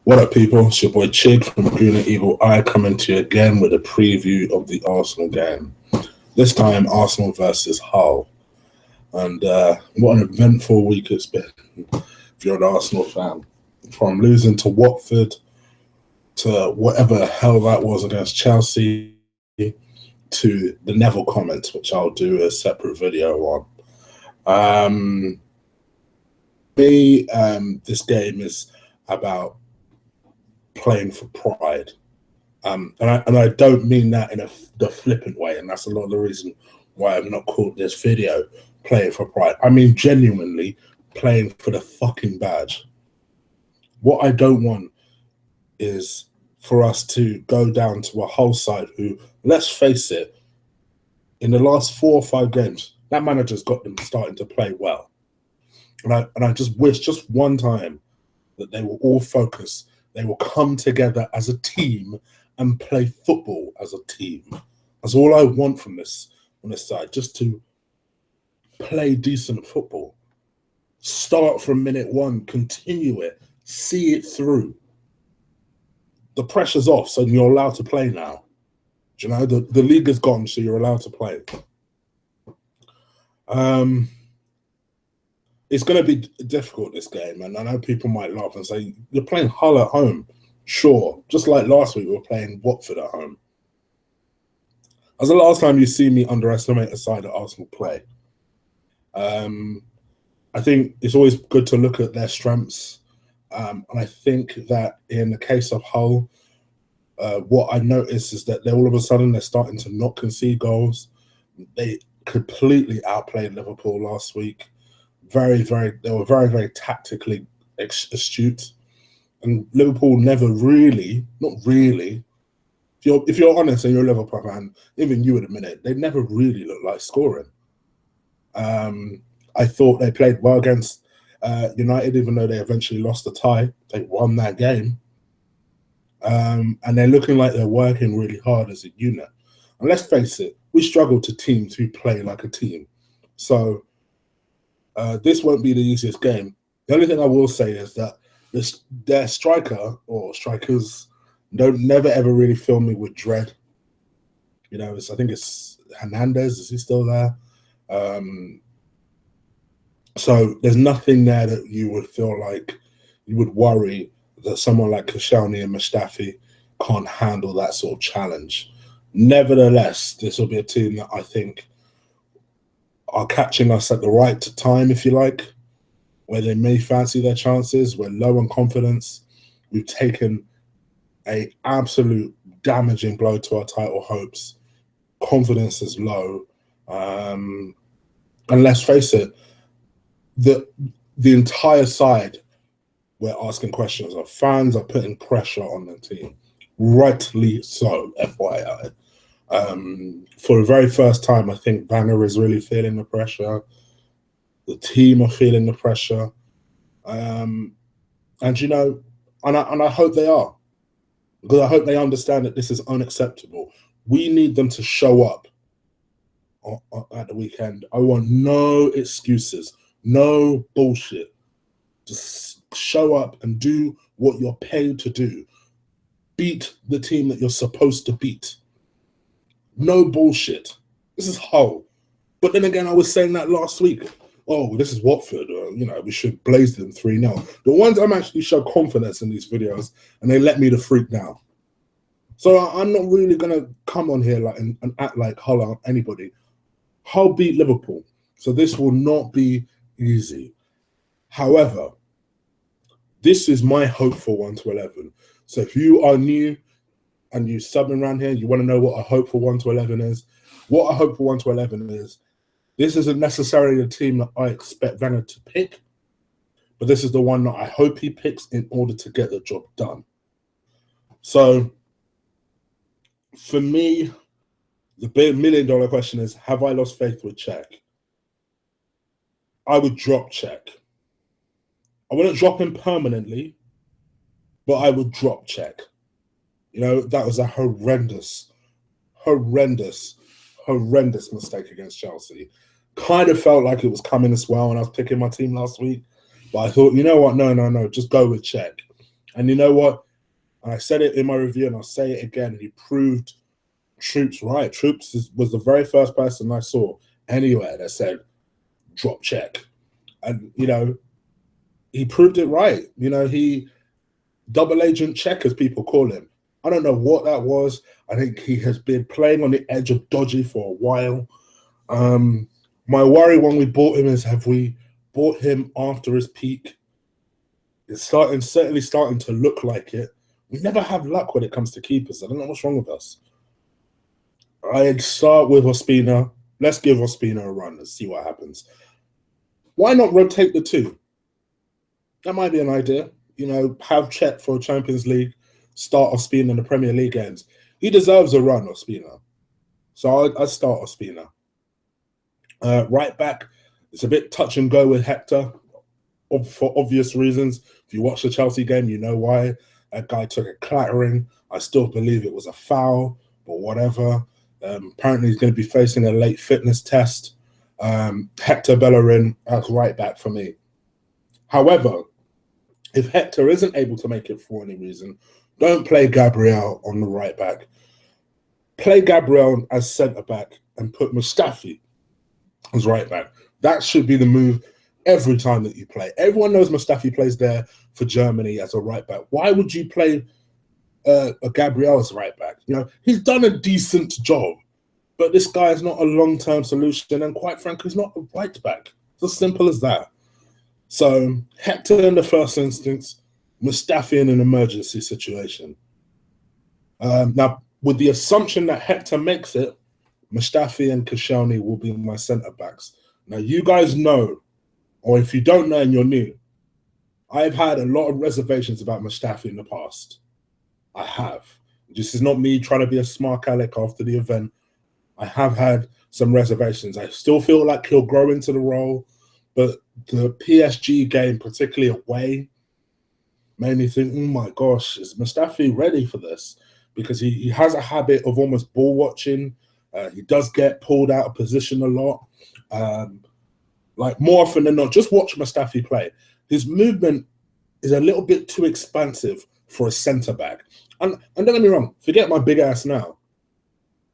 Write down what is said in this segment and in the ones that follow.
What up, people? It's your boy Chig from Gooner Evil Eye coming to you again with a preview of the Arsenal game. This time, Arsenal versus Hull. And what an eventful week it's been if you're an Arsenal fan. From losing to Watford to whatever the hell that was against Chelsea to the Neville comments, which I'll do a separate video on. This game is about playing for pride, and I don't mean that in the flippant way, and that's a lot of the reason why I've not called this video playing for pride. I mean genuinely playing for the fucking badge. What I don't want is for us to go down to a Hull side who, let's face it, in the last 4 or 5 games, that manager's got them starting to play well. And I just wish just one time that they will all focus. They will come together as a team and play football as a team. That's all I want from this on this side, just to play decent football. Start from minute 1, continue it, see it through. The pressure's off, so you're allowed to play now. Do you know, the league is gone, so you're allowed to play. It's going to be difficult, this game, and I know people might laugh and say, you're playing Hull at home. Sure, just like last week, we were playing Watford at home. That's the last time you see me underestimate a side that Arsenal play. I think it's always good to look at their strengths, and I think that in the case of Hull, what I noticed is that all of a sudden they're starting to not concede goals. They completely outplayed Liverpool last week. They were very tactically astute, and Liverpool never really, not really. If you're honest and you're a Liverpool fan, even you would admit it, they never really looked like scoring. I thought they played well against United, even though they eventually lost the tie. They won that game, and they're looking like they're working really hard as a unit. And let's face it, we struggle to teams who play like a team. So this won't be the easiest game. The only thing I will say is that their striker or strikers never ever really fill me with dread. You know, I think it's Hernandez. Is he still there? So there's nothing there that you would feel like you would worry that someone like Koscielny and Mustafi can't handle that sort of challenge. Nevertheless, this will be a team that I think are catching us at the right time, if you like, where they may fancy their chances. We're low on confidence. We've taken an absolute damaging blow to our title hopes. Confidence is low. And let's face it, the entire side, we're asking questions. Our fans are putting pressure on the team. Rightly so, FYI. For the very first time, I think Wenger is really feeling the pressure. The team are feeling the pressure. And, you know, and I hope they are. Because I hope they understand that this is unacceptable. We need them to show up at the weekend. I want no excuses. No bullshit. Just show up and do what you're paid to do. Beat the team that you're supposed to beat. No bullshit. This is Hull. But then again, I was saying that last week. Oh, this is Watford. You know, we should blaze them 3-0. The ones I'm actually show confidence in these videos, and they let me the freak now. So I'm not really going to come on here and act like Hull aren't anybody. Hull beat Liverpool. So this will not be easy. However, this is my hope for 1 to 11. So if you are new and you subbing around here, you want to know what a hope for 1 to 11 is. What a hope for 1 to 11 is, this isn't necessarily the team that I expect Wenger to pick, but this is the one that I hope he picks in order to get the job done. So for me, the big $1 million question is, have I lost faith with Czech? I would drop Czech. I wouldn't drop him permanently, but I would drop Czech. You know, that was a horrendous mistake against Chelsea. Kind of felt like it was coming as well when I was picking my team last week. But I thought, you know what? No. Just go with Czech. And you know what? I said it in my review, and I'll say it again. He proved Troops right. Was the very first person I saw anywhere that said drop check, and he proved it right. He double agent check, as people call him. I don't know what that was. I think he has been playing on the edge of dodgy for a while. My worry when we bought him is, have we bought him after his peak? It's certainly starting to look like it. We never have luck when it comes to keepers. I don't know what's wrong with us. I'd start with Ospina. Let's give Ospina a run and see what happens. Why not rotate the two? That might be an idea. Have Cech for Champions League, start Ospina in the Premier League games. He deserves a run, Ospina. So I'd start Ospina. Right back, it's a bit touch and go with Hector for obvious reasons. If you watch the Chelsea game, you know why. That guy took a clattering. I still believe it was a foul, but whatever. Apparently, he's going to be facing a late fitness test. Hector Bellerin, that's right back for me. However, if Hector isn't able to make it for any reason, don't play Gabriel on the right back. Play Gabriel as centre back and put Mustafi as right back. That should be the move every time that you play. Everyone knows Mustafi plays there for Germany as a right back. Why would you play a Gabriel as right back? He's done a decent job, but this guy is not a long-term solution, and quite frankly, he's not a right back. It's as simple as that. So Hector in the first instance, Mustafi in an emergency situation. Now, with the assumption that Hector makes it, Mustafi and Koscielny will be my centre backs. Now, you guys know, or if you don't know and you're new, I've had a lot of reservations about Mustafi in the past. I have. This is not me trying to be a smart aleck after the event. I have had some reservations. I still feel like he'll grow into the role, but the PSG game, particularly away, made me think, oh my gosh, is Mustafi ready for this? Because he has a habit of almost ball watching. He does get pulled out of position a lot. Like more often than not, just watch Mustafi play. His movement is a little bit too expansive for a centre back. And don't get me wrong, forget my big ass now.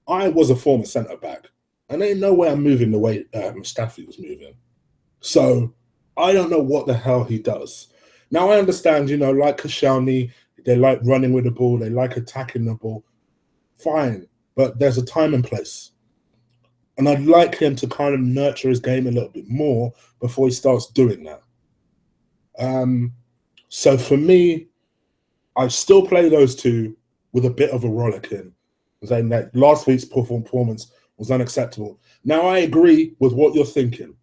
I was a former centre back, and there ain't no way I'm moving the way Mustafi was moving. So I don't know what the hell he does. Now I understand, like Koscielny, they like running with the ball, they like attacking the ball. Fine, but there's a time and place. And I'd like him to kind of nurture his game a little bit more before he starts doing that. So for me, I still play those two with a bit of a rollicking, saying that last week's performance was unacceptable. Now I agree with what you're thinking.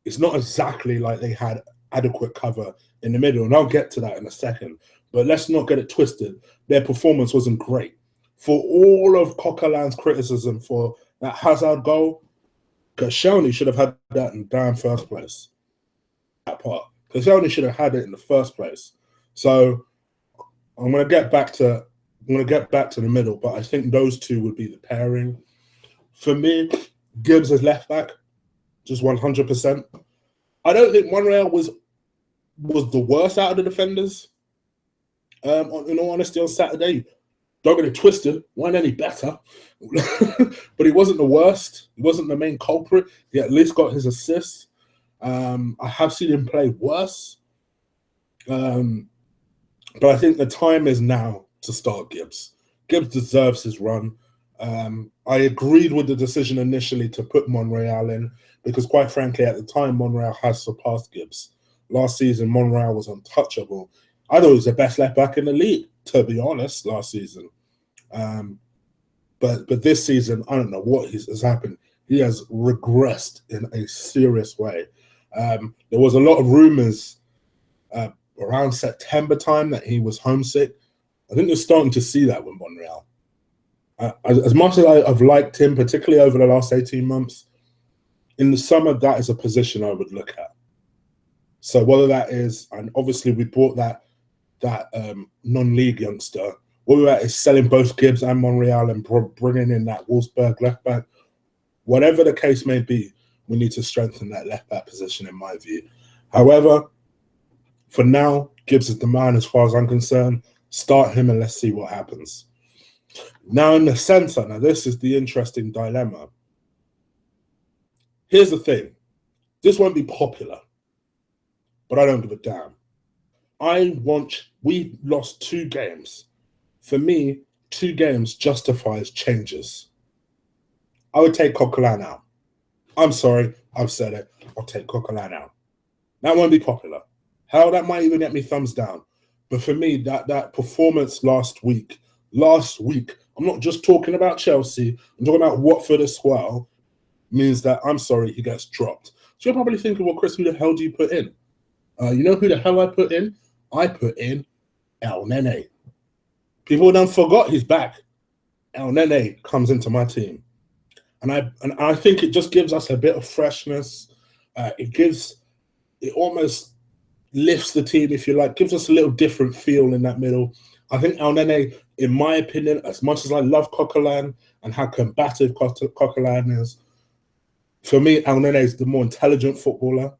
It's not exactly like they had adequate cover in the middle, and I'll get to that in a second. But let's not get it twisted. Their performance wasn't great. For all of Coquelin's criticism for that Hazard goal, Koscielny should have had that in the damn first place. That part. Koscielny should have had it in the first place. So I'm going to get back to the middle, but I think those two would be the pairing. For me, Gibbs as left back, just 100%. I don't think Monreal was the worst out of the defenders. In all honesty, on Saturday, don't get it twisted, wasn't any better. But he wasn't the worst. He wasn't the main culprit. He at least got his assists. I have seen him play worse. But I think the time is now to start Gibbs. Gibbs deserves his run. I agreed with the decision initially to put Monreal in because, quite frankly, at the time, Monreal has surpassed Gibbs. Last season, Monreal was untouchable. I thought he was the best left back in the league, to be honest, last season. But this season, I don't know what has happened. He has regressed in a serious way. There was a lot of rumors around September time that he was homesick. I think you're starting to see that with Monreal. As much as I've liked him, particularly over the last 18 months, in the summer, that is a position I would look at. So whether that is, and obviously we bought that non-league youngster, whether that is selling both Gibbs and Monreal and bringing in that Wolfsburg left back, whatever the case may be, we need to strengthen that left back position in my view. However, for now, Gibbs is the man as far as I'm concerned. Start him and let's see what happens. Now in the centre, now this is the interesting dilemma. Here's the thing. This won't be popular, but I don't give a damn. We lost 2 games. For me, 2 games justifies changes. I would take Coquelin out. I'm sorry, I've said it. I'll take Coquelin out. That won't be popular. Hell, that might even get me thumbs down. But for me, that performance last week, I'm not just talking about Chelsea, I'm talking about Watford as well, means that, I'm sorry, he gets dropped. So you're probably thinking, well, Chris, who the hell do you put in? You know who the hell I put in? I put in El Nene. People done forgot he's back. El Nene comes into my team. And I think it just gives us a bit of freshness. It almost lifts the team, if you like, gives us a little different feel in that middle. I think El Nene, in my opinion, as much as I love Coquelin and how combative Coquelin is, for me, El Nene is the more intelligent footballer.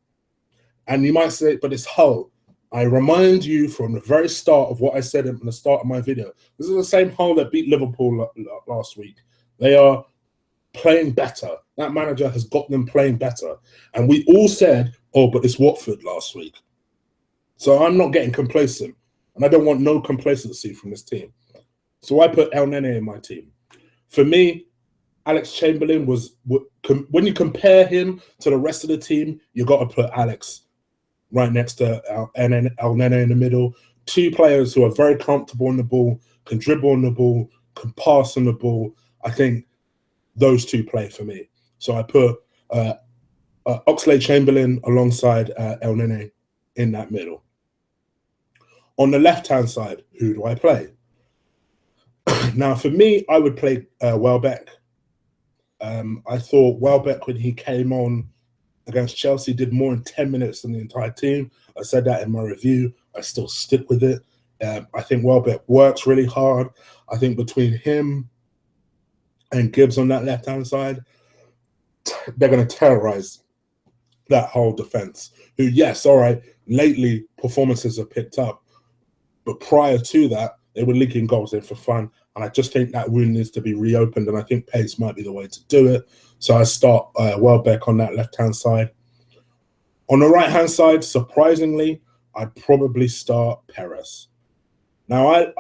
And you might say, but it's Hull. I remind you from the very start of what I said in the start of my video. This is the same Hull that beat Liverpool last week. They are playing better. That manager has got them playing better. And we all said, oh, but it's Watford last week. So I'm not getting complacent. And I don't want no complacency from this team. So I put El Nene in my team. For me, Alex Chamberlain was, when you compare him to the rest of the team, you got to put Alex right next to El Nene in the middle. 2 players who are very comfortable on the ball, can dribble on the ball, can pass on the ball. I think those 2 play for me. So I put Oxlade-Chamberlain alongside El Nene in that middle. On the left-hand side, who do I play? Now, for me, I would play Welbeck. I thought Welbeck, when he came on against Chelsea, did more in 10 minutes than the entire team. I said that in my review. I still stick with it. I think Welbeck works really hard. I think between him and Gibbs on that left-hand side, they're going to terrorize that whole defense. Who, yes, all right, lately performances have picked up. But prior to that, they were leaking goals in for fun. And I just think that wound needs to be reopened. And I think pace might be the way to do it. So I start Welbeck on that left-hand side. On the right-hand side, surprisingly, I'd probably start Perez. Now,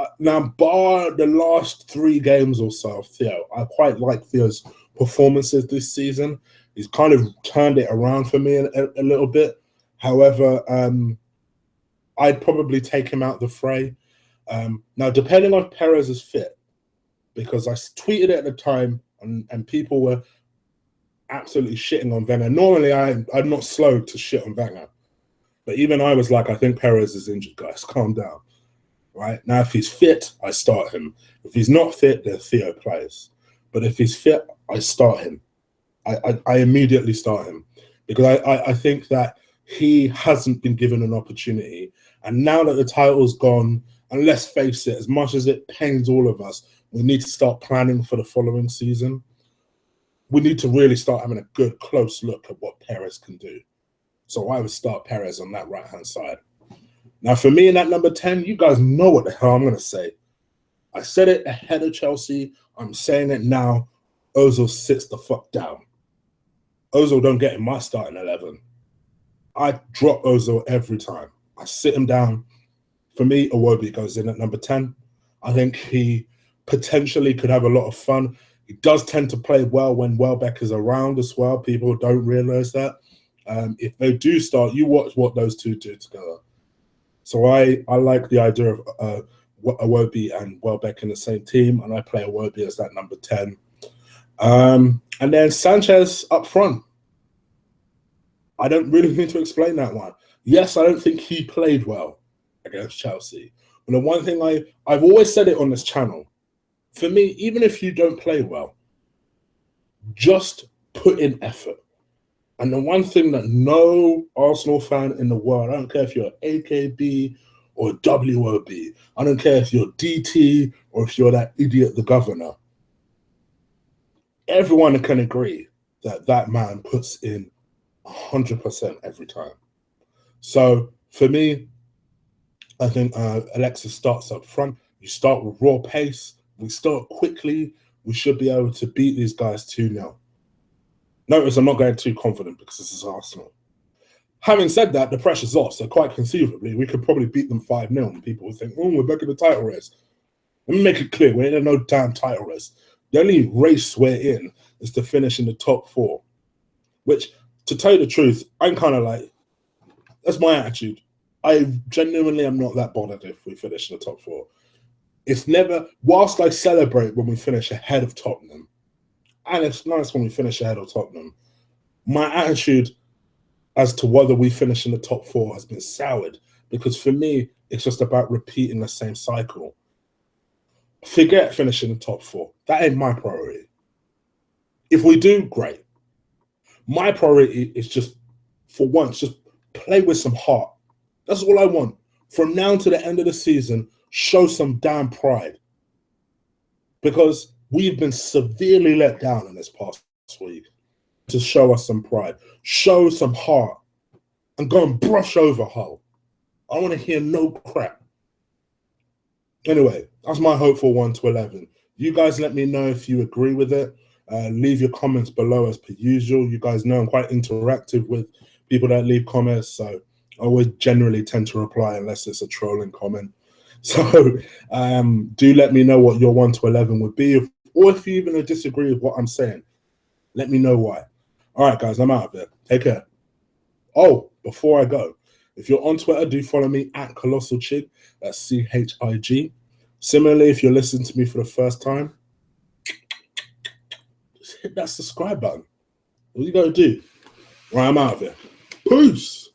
bar the last 3 games or so of Theo, I quite like Theo's performances this season. He's kind of turned it around for me a little bit. However, I'd probably take him out the fray. Now, depending on Perez's fit, because I tweeted it at the time and people were absolutely shitting on Wenger. Normally, I'm not slow to shit on Wenger. But even I was like, I think Perez is injured, guys. Calm down. Right? Now, if he's fit, I start him. If he's not fit, then Theo plays. But if he's fit, I start him. I immediately start him. Because I think that he hasn't been given an opportunity. And now that the title's gone, and let's face it, as much as it pains all of us, we need to start planning for the following season. We need to really start having a good, close look at what Perez can do. So I would start Perez on that right-hand side. Now, for me in that number 10, you guys know what the hell I'm going to say. I said it ahead of Chelsea. I'm saying it now. Ozil sits the fuck down. Ozil don't get in my starting 11. I drop Ozil every time. I sit him down. For me, Iwobi goes in at number 10. I think he potentially could have a lot of fun. He does tend to play well when Welbeck is around as well. People don't realize that. If they do start, you watch what those 2 do together. So I like the idea of Iwobi and Welbeck in the same team, and I play Iwobi as that number 10. And then Sanchez up front. I don't really need to explain that one. Yes, I don't think he played well against Chelsea. But the one thing I've always said it on this channel, for me, even if you don't play well, just put in effort. And the one thing that no Arsenal fan in the world, I don't care if you're AKB or WOB, I don't care if you're DT or if you're that idiot, the governor, everyone can agree that that man puts in 100% every time. So for me, I think Alexis starts up front. You start with raw pace. We start quickly. We should be able to beat these guys 2-0. Notice I'm not going too confident because this is Arsenal. Having said that, the pressure's off, so quite conceivably, we could probably beat them 5-0. And people would think, oh, we're back in the title race. Let me make it clear, we're in no damn title race. The only race we're in is to finish in the top 4, which, to tell you the truth, I'm kind of like, that's my attitude. I genuinely am not that bothered if we finish in the top 4. It's never, whilst I celebrate when we finish ahead of Tottenham, and it's nice when we finish ahead of Tottenham, my attitude as to whether we finish in the top 4 has been soured, because for me, it's just about repeating the same cycle. Forget finishing in the top 4. That ain't my priority. If we do, great. My priority is just, for once, just play with some heart. That's all I want. From now to the end of the season, show some damn pride. Because we've been severely let down in this past week. To show us some pride. Show some heart. And go and brush over Hull. I want to hear no crap. Anyway, that's my hopeful 1-11. You guys let me know if you agree with it. Leave your comments below as per usual. You guys know I'm quite interactive with people that leave comments, so I always generally tend to reply unless it's a trolling comment. So do let me know what your 1-11 would be, or if you even disagree with what I'm saying. Let me know why. All right, guys, I'm out of here. Take care. Oh, before I go, if you're on Twitter, do follow me at Colossal Chig. That's CHIG. Similarly, if you're listening to me for the first time, just hit that subscribe button. What you got to do? Right, I'm out of here. Peace.